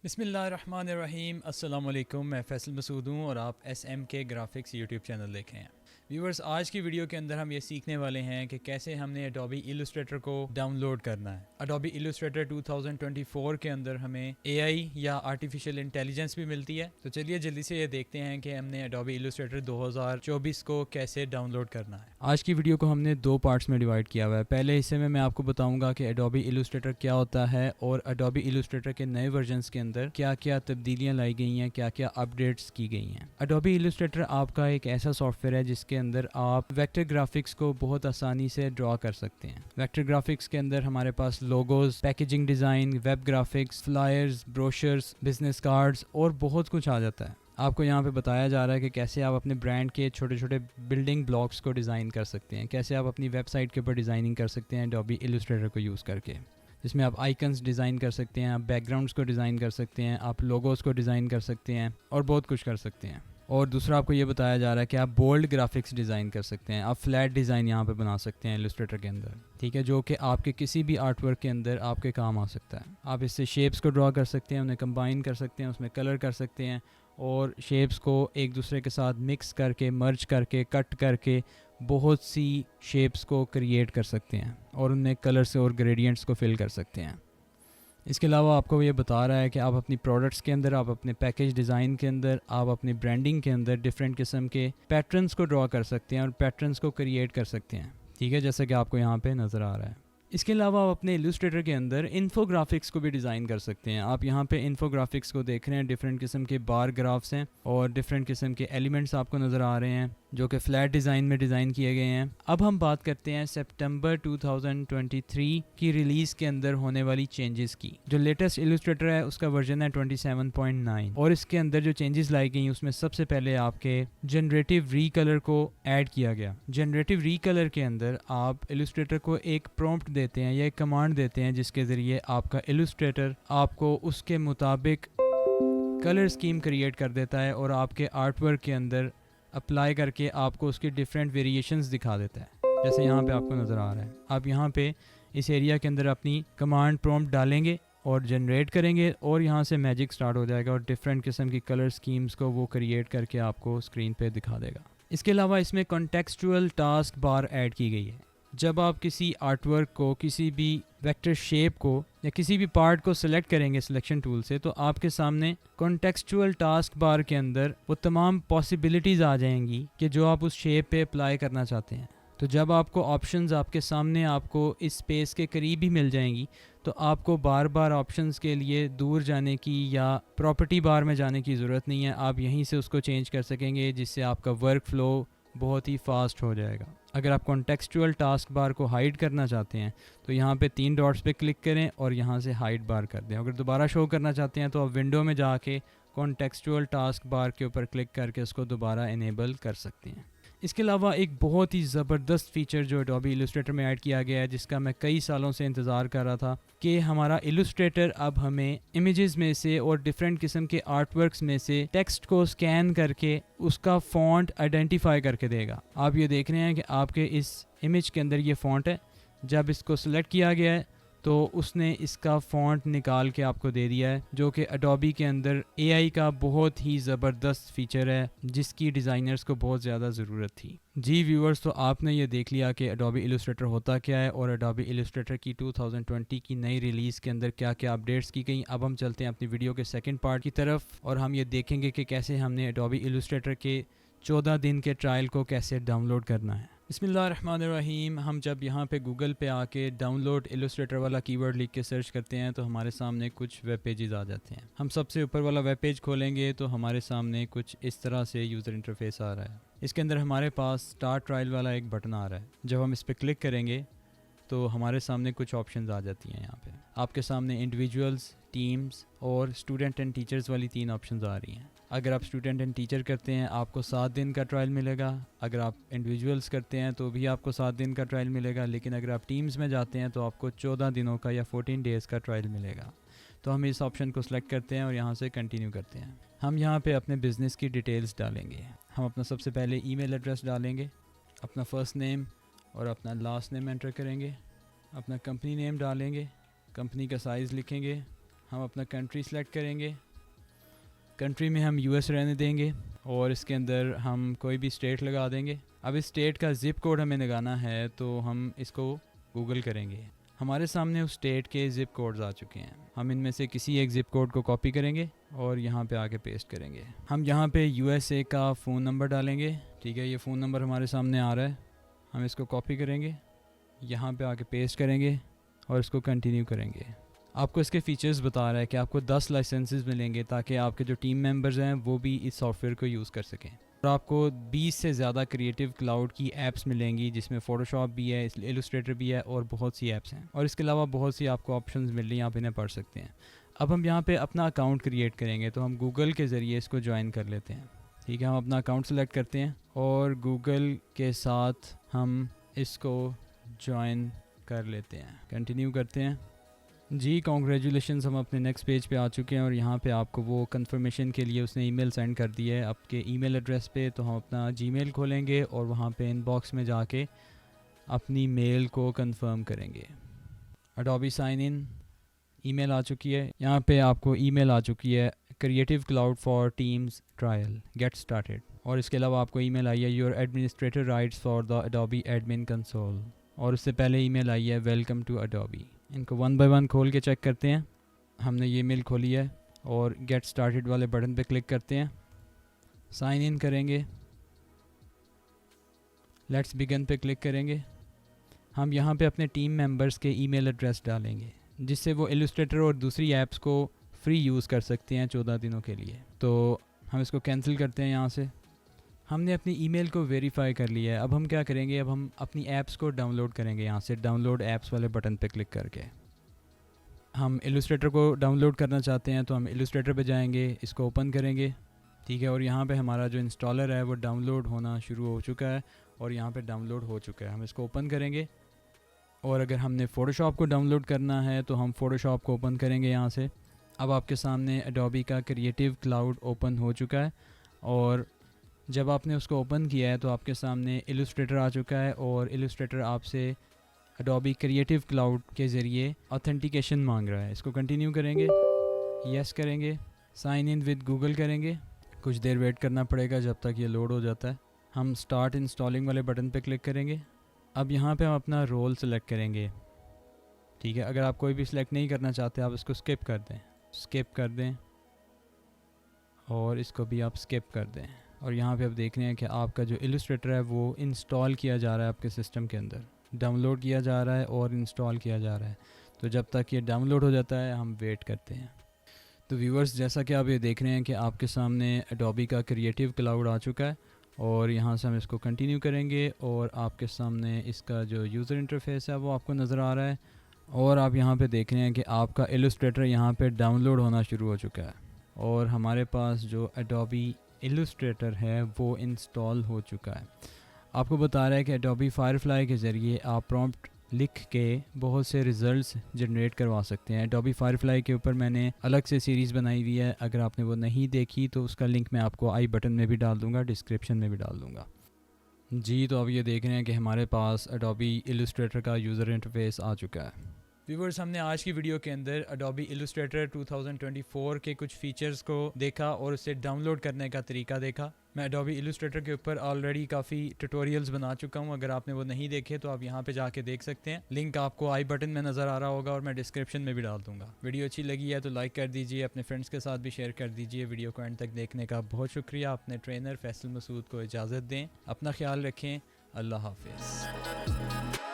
बिस्मिल्लाहिर्रहमानिर्रहीम। अस्सलाम वालेकुम। मैं फ़ैसल मसूद हूँ और आप SMK ग्राफिक्स यूट्यूब चैनल देख रहे हैं। व्यूवर्स, आज की वीडियो के अंदर हम ये सीखने वाले हैं कि कैसे हमने एडोबी इलस्ट्रेटर को डाउनलोड करना है। एडोबी इलस्ट्रेटर 2024 के अंदर हमें AI या आर्टिफिशियल इंटेलिजेंस भी मिलती है। तो चलिए जल्दी से ये देखते हैं कि हमने एडोबी इलस्ट्रेटर 2024 को कैसे डाउनलोड करना है। आज की वीडियो को हमने दो पार्ट्स में डिवाइड किया हुआ है। पहले हिस्से में मैं आपको बताऊंगा कि एडोबी इलस्ट्रेटर क्या होता है और एडोबी इलस्ट्रेटर के नए वर्जन्स के अंदर क्या क्या तब्दीलियां लाई गई हैं, क्या क्या अपडेट्स की गई हैं। एडोबी इलस्ट्रेटर आपका एक ऐसा सॉफ्टवेयर है जिसके अंदर आप वेक्टर ग्राफिक्स को बहुत आसानी से ड्रॉ कर सकते हैं। वेक्टर ग्राफिक्स के अंदर हमारे पास logos, packaging design, web graphics, flyers, brochures, business cards और बहुत कुछ आ जाता है। आपको यहाँ पे बताया जा रहा है कि कैसे आप अपने ब्रांड के छोटे छोटे बिल्डिंग ब्लॉक्स को डिज़ाइन कर सकते हैं, कैसे आप अपनी वेबसाइट के ऊपर डिज़ाइनिंग कर सकते हैं एडोबी इलस्ट्रेटर को यूज़ करके, जिसमें आप आइकन्स डिज़ाइन कर सकते हैं, आप बैकग्राउंड्स को डिज़ाइन कर सकते हैं, आप लोगोस को डिज़ाइन कर सकते हैं और बहुत कुछ कर सकते हैं। और दूसरा आपको ये बताया जा रहा है कि आप बोल्ड ग्राफिक्स डिज़ाइन कर सकते हैं, आप फ्लैट डिज़ाइन यहाँ पे बना सकते हैं इलस्ट्रेटर के अंदर, ठीक है, जो कि आपके किसी भी आर्ट वर्क के अंदर आपके काम आ सकता है। आप इससे शेप्स को ड्रॉ कर सकते हैं, उन्हें कंबाइन कर सकते हैं, उसमें कलर कर सकते हैं और शेप्स को एक दूसरे के साथ मिक्स करके, मर्ज करके, कट करके बहुत सी शेप्स को क्रिएट कर सकते हैं और उनमें कलर्स और ग्रेडियंट्स को फिल कर सकते हैं। इसके अलावा आपको ये बता रहा है कि आप अपनी प्रोडक्ट्स के अंदर, आप अपने पैकेज डिज़ाइन के अंदर, आप अपनी ब्रांडिंग के अंदर डिफरेंट किस्म के पैटर्न्स को ड्रॉ कर सकते हैं और पैटर्न्स को क्रिएट कर सकते हैं, ठीक है, जैसा कि आपको यहाँ पे नज़र आ रहा है। इसके अलावा आप अपने इलस्ट्रेटर के अंदर इन्फोग्राफिक्स को भी डिज़ाइन कर सकते हैं। आप यहाँ पे इन्फोग्राफिक्स को देख रहे हैं, डिफरेंट किस्म के बार ग्राफ्स हैं और डिफरेंट किस्म के एलिमेंट्स आपको नज़र आ रहे हैं जो कि फ्लैट डिज़ाइन में डिज़ाइन किए गए हैं। अब हम बात करते हैं सितंबर 2023 की रिलीज़ के अंदर होने वाली चेंजेस की। जो लेटेस्ट इलस्ट्रेटर है उसका वर्जन है 27.9 और इसके अंदर जो चेंजेस लाई गई उसमें सबसे पहले आपके जनरेटिव रीकलर को ऐड किया गया। जनरेटिव रीकलर के अंदर आप इलस्ट्रेटर को एक प्रॉम्प्ट देते हैं या एक कमांड देते हैं जिसके ज़रिए आपका इलस्ट्रेटर आपको उसके मुताबिक कलर स्कीम क्रिएट कर देता है और आपके आर्ट वर्क के अंदर अप्लाई करके आपको उसकी डिफरेंट वेरिएशंस दिखा देता है, जैसे यहाँ पे आपको नज़र आ रहा है। आप यहाँ पे इस एरिया के अंदर अपनी कमांड प्रॉम्प्ट डालेंगे और जनरेट करेंगे और यहाँ से मैजिक स्टार्ट हो जाएगा और डिफरेंट किस्म की कलर स्कीम्स को वो क्रिएट करके आपको स्क्रीन पे दिखा देगा। इसके अलावा इसमें कॉन्टेक्सचुअल टास्क बार ऐड की गई है। जब आप किसी आर्टवर्क को, किसी भी वेक्टर शेप को या किसी भी पार्ट को सिलेक्ट करेंगे सिलेक्शन टूल से, तो आपके सामने कॉन्टेक्सचुअल टास्क बार के अंदर वो तमाम पॉसिबिलिटीज़ आ जाएंगी कि जो आप उस शेप पे अप्लाई करना चाहते हैं। तो जब आपको ऑप्शंस आपके सामने आपको इस स्पेस के करीब ही मिल जाएंगी तो आपको बार बार ऑप्शंस के लिए दूर जाने की या प्रॉपर्टी बार में जाने की ज़रूरत नहीं है। आप यहीं से उसको चेंज कर सकेंगे जिससे आपका वर्क फ्लो बहुत ही फास्ट हो जाएगा। अगर आप कॉन्टेक्सचुअल टास्क बार को हाइड करना चाहते हैं तो यहाँ पे 3 डॉट्स पे क्लिक करें और यहाँ से हाइड बार कर दें। अगर दोबारा शो करना चाहते हैं तो आप विंडो में जाके कॉन्टेक्सचुअल टास्क बार के ऊपर क्लिक करके उसको दोबारा इनेबल कर सकते हैं। इसके अलावा एक बहुत ही ज़बरदस्त फीचर जो एडोबी इलस्ट्रेटर में ऐड किया गया है, जिसका मैं कई सालों से इंतज़ार कर रहा था, कि हमारा इलस्ट्रेटर अब हमें इमेजेस में से और डिफरेंट किस्म के आर्टवर्क्स में से टेक्स्ट को स्कैन करके उसका फ़ॉन्ट आइडेंटिफाई करके देगा। आप ये देख रहे हैं कि आपके इस इमेज के अंदर ये फ़ॉन्ट है। जब इसको सिलेक्ट किया गया है तो उसने इसका फ़ॉन्ट निकाल के आपको दे दिया है, जो कि एडोबी के अंदर AI का बहुत ही ज़बरदस्त फ़ीचर है जिसकी डिज़ाइनर्स को बहुत ज़्यादा ज़रूरत थी। जी व्यूअर्स, तो आपने ये देख लिया कि एडोबी इलस्ट्रेटर होता क्या है और एडोबी इलस्ट्रेटर की 2020 की नई रिलीज़ के अंदर क्या क्या अपडेट्स की गई। अब हम चलते हैं अपनी वीडियो के सेकंड पार्ट की तरफ और हम ये देखेंगे कि कैसे हमने एडोबी इलस्ट्रेटर के 14 दिन के ट्रायल को कैसे डाउनलोड करना है। बिस्मिल्लाहिर्रहमानिर्रहीम। हम जब यहाँ पे गूगल पे आके डाउनलोड इलस्ट्रेटर वाला कीवर्ड लिख के सर्च करते हैं तो हमारे सामने कुछ वेब पेजेस आ जाते हैं। हम सबसे ऊपर वाला वेब पेज खोलेंगे तो हमारे सामने कुछ इस तरह से यूज़र इंटरफेस आ रहा है। इसके अंदर हमारे पास स्टार्ट ट्रायल वाला एक बटन आ रहा है। जब हम इस पर क्लिक करेंगे तो हमारे सामने कुछ ऑप्शंस आ जाती हैं। यहाँ पे आपके सामने इंडिविजुअल्स, टीम्स और स्टूडेंट एंड टीचर्स वाली 3 ऑप्शंस आ रही हैं। अगर आप स्टूडेंट एंड टीचर करते हैं आपको 7 दिन का ट्रायल मिलेगा। अगर आप इंडिविजुअल्स करते हैं तो भी आपको 7 दिन का ट्रायल मिलेगा, लेकिन अगर आप टीम्स में जाते हैं तो आपको 14 दिनों का या 14 डेज़ का ट्रायल मिलेगा। तो हम इस ऑप्शन को सिलेक्ट करते हैं और यहाँ से कंटिन्यू करते हैं। हम यहाँ पे अपने बिज़नेस की डिटेल्स डालेंगे। हम अपना सबसे पहले ईमेल एड्रेस डालेंगे, अपना फ़र्स्ट नेम और अपना लास्ट नेम एंटर करेंगे, अपना कंपनी नेम डालेंगे, कंपनी का साइज़ लिखेंगे, हम अपना कंट्री सेलेक्ट करेंगे। कंट्री में हम यूएस रहने देंगे और इसके अंदर हम कोई भी स्टेट लगा देंगे। अब इस स्टेट का ज़िप कोड हमें लगाना है तो हम इसको गूगल करेंगे। हमारे सामने उस स्टेट के ज़िप कोड्स आ चुके हैं। हम इनमें से किसी एक ज़िप कोड को कॉपी करेंगे और यहाँ पे आके पेस्ट करेंगे। हम यहाँ पे यूएसए का फ़ोन नंबर डालेंगे। ठीक है, ये फ़ोन नंबर हमारे सामने आ रहा है। हम इसको कॉपी करेंगे, यहाँ पे आके पेस्ट करेंगे और इसको कंटिन्यू करेंगे। आपको इसके फ़ीचर्स बता रहा है कि आपको 10 लाइसेंसेस मिलेंगे ताकि आपके जो टीम मेंबर्स हैं वो भी इस सॉफ्टवेयर को यूज़ कर सकें। और आपको 20 से ज़्यादा क्रिएटिव क्लाउड की ऐप्स मिलेंगी जिसमें फ़ोटोशॉप भी है, इलस्ट्रेटर भी है और बहुत सी ऐप्स हैं। और इसके अलावा बहुत सी आपको ऑप्शंस मिल रही हैं, आप इन्हें पढ़ सकते हैं। अब हम यहाँ पे अपना अकाउंट क्रिएट करेंगे तो हम गूगल के ज़रिए इसको ज्वाइन कर लेते हैं। ठीक है, हम अपना अकाउंट सेलेक्ट करते हैं और गूगल के साथ हम इसको ज्वाइन कर लेते हैं। कंटिन्यू करते हैं। जी कॉन्ग्रेचुलेशंस, हम अपने नेक्स्ट पेज पे आ चुके हैं और यहाँ पे आपको वो कंफर्मेशन के लिए उसने ईमेल सेंड कर दी है आपके ईमेल एड्रेस पे। तो हम अपना जीमेल खोलेंगे और वहाँ पे इनबॉक्स में जाके अपनी मेल को कंफर्म करेंगे। अडोबी साइन इन ईमेल आ चुकी है। यहाँ पे आपको ईमेल आ चुकी है creative cloud for teams trial get started. और इसके अलावा आपको ईमेल आई है your administrator rights for the Adobe admin console. और उससे पहले ईमेल आई है वेलकम टू अडोबी। इनको वन बाय वन खोल के चेक करते हैं। हमने ये मेल खोली है और गेट स्टार्टेड वाले बटन पे क्लिक करते हैं। साइन इन करेंगे, लेट्स बिगिन पे क्लिक करेंगे। हम यहाँ पे अपने टीम मेंबर्स के ईमेल एड्रेस डालेंगे जिससे वो इलस्ट्रेटर और दूसरी ऐप्स को फ्री यूज़ कर सकते हैं 14 दिनों के लिए। तो हम इसको कैंसिल करते हैं। यहाँ से हमने अपनी ईमेल को वेरीफाई कर लिया है। अब हम क्या करेंगे, अब हम अपनी ऐप्स को डाउनलोड करेंगे। यहाँ से डाउनलोड ऐप्स वाले बटन पे क्लिक करके हम इलस्ट्रेटर को डाउनलोड करना चाहते हैं तो हम इलस्ट्रेटर पे जाएंगे, इसको ओपन करेंगे। ठीक है, और यहाँ पे हमारा जो इंस्टॉलर है वो डाउनलोड होना शुरू हो चुका है और यहाँ पे डाउनलोड हो चुका है। हम इसको ओपन करेंगे और अगर हमने फ़ोटोशॉप को डाउनलोड करना है तो हम फ़ोटोशॉप को ओपन करेंगे यहाँ से। अब आपके सामने एडोबी का क्रिएटिव क्लाउड ओपन हो चुका है और जब आपने उसको ओपन किया है तो आपके सामने इलस्ट्रेटर आ चुका है और इलस्ट्रेटर आपसे एडोबी क्रिएटिव क्लाउड के ज़रिए ऑथेंटिकेशन मांग रहा है। इसको कंटिन्यू करेंगे, यस करेंगे, साइन इन विद गूगल करेंगे। कुछ देर वेट करना पड़ेगा जब तक ये लोड हो जाता है। हम स्टार्ट इंस्टॉलिंग वाले बटन पे क्लिक करेंगे। अब यहाँ पे हम अपना रोल सेलेक्ट करेंगे। ठीक है, अगर आप कोई भी सिलेक्ट नहीं करना चाहते आप इसको स्किप कर दें, स्किप कर दें और इसको भी आप स्किप कर दें। और यहाँ पे आप देख रहे हैं कि आपका जो इलस्ट्रेटर है वो इंस्टॉल किया जा रहा है, आपके सिस्टम के अंदर डाउनलोड किया जा रहा है और इंस्टॉल किया जा रहा है। तो जब तक ये डाउनलोड हो जाता है हम वेट करते हैं। तो व्यूअर्स, जैसा कि आप ये देख रहे हैं कि आपके सामने एडोबी का क्रिएटिव क्लाउड आ चुका है और यहाँ से हम इसको कंटिन्यू करेंगे और आपके सामने इसका जो यूज़र इंटरफेस है वो आपको नज़र आ रहा है। और आप यहाँ पे देख रहे हैं कि आपका इलस्ट्रेटर यहाँ पे डाउनलोड होना शुरू हो चुका है और हमारे पास जो एडोबी इलस्ट्रेटर है वो इंस्टॉल हो चुका है। आपको बता रहा है कि एडोबी फायरफ्लाई के ज़रिए आप प्रॉम्प्ट लिख के बहुत से रिज़ल्ट्स जनरेट करवा सकते हैं। एडोबी फायरफ्लाई के ऊपर मैंने अलग से सीरीज़ बनाई हुई है, अगर आपने वो नहीं देखी तो उसका लिंक मैं आपको आई बटन में भी डाल दूँगा, डिस्क्रिप्शन में भी डाल दूँगा। जी, तो अब ये देख रहे हैं कि हमारे पास एडोबी इलस्ट्रेटर का यूज़र इंटरफेस आ चुका है। व्यूवर्स, हमने आज की वीडियो के अंदर एडोबी इलस्ट्रेटर 2024 के कुछ फीचर्स को देखा और उसे डाउनलोड करने का तरीका देखा। मैं एडोबी इलस्ट्रेटर के ऊपर ऑलरेडी काफ़ी ट्यूटोरियल्स बना चुका हूं, अगर आपने वो नहीं देखे तो आप यहां पे जाके देख सकते हैं। लिंक आपको आई बटन में नज़र आ रहा होगा और मैं डिस्क्रिप्शन में भी डाल दूंगा। वीडियो अच्छी लगी है तो लाइक कर दीजिए, अपने फ्रेंड्स के साथ भी शेयर कर दीजिए। वीडियो को एंड तक देखने का बहुत शुक्रिया। अपने ट्रेनर फैसल मसूद को इजाज़त दें, अपना ख्याल रखें, अल्लाह हाफिज़।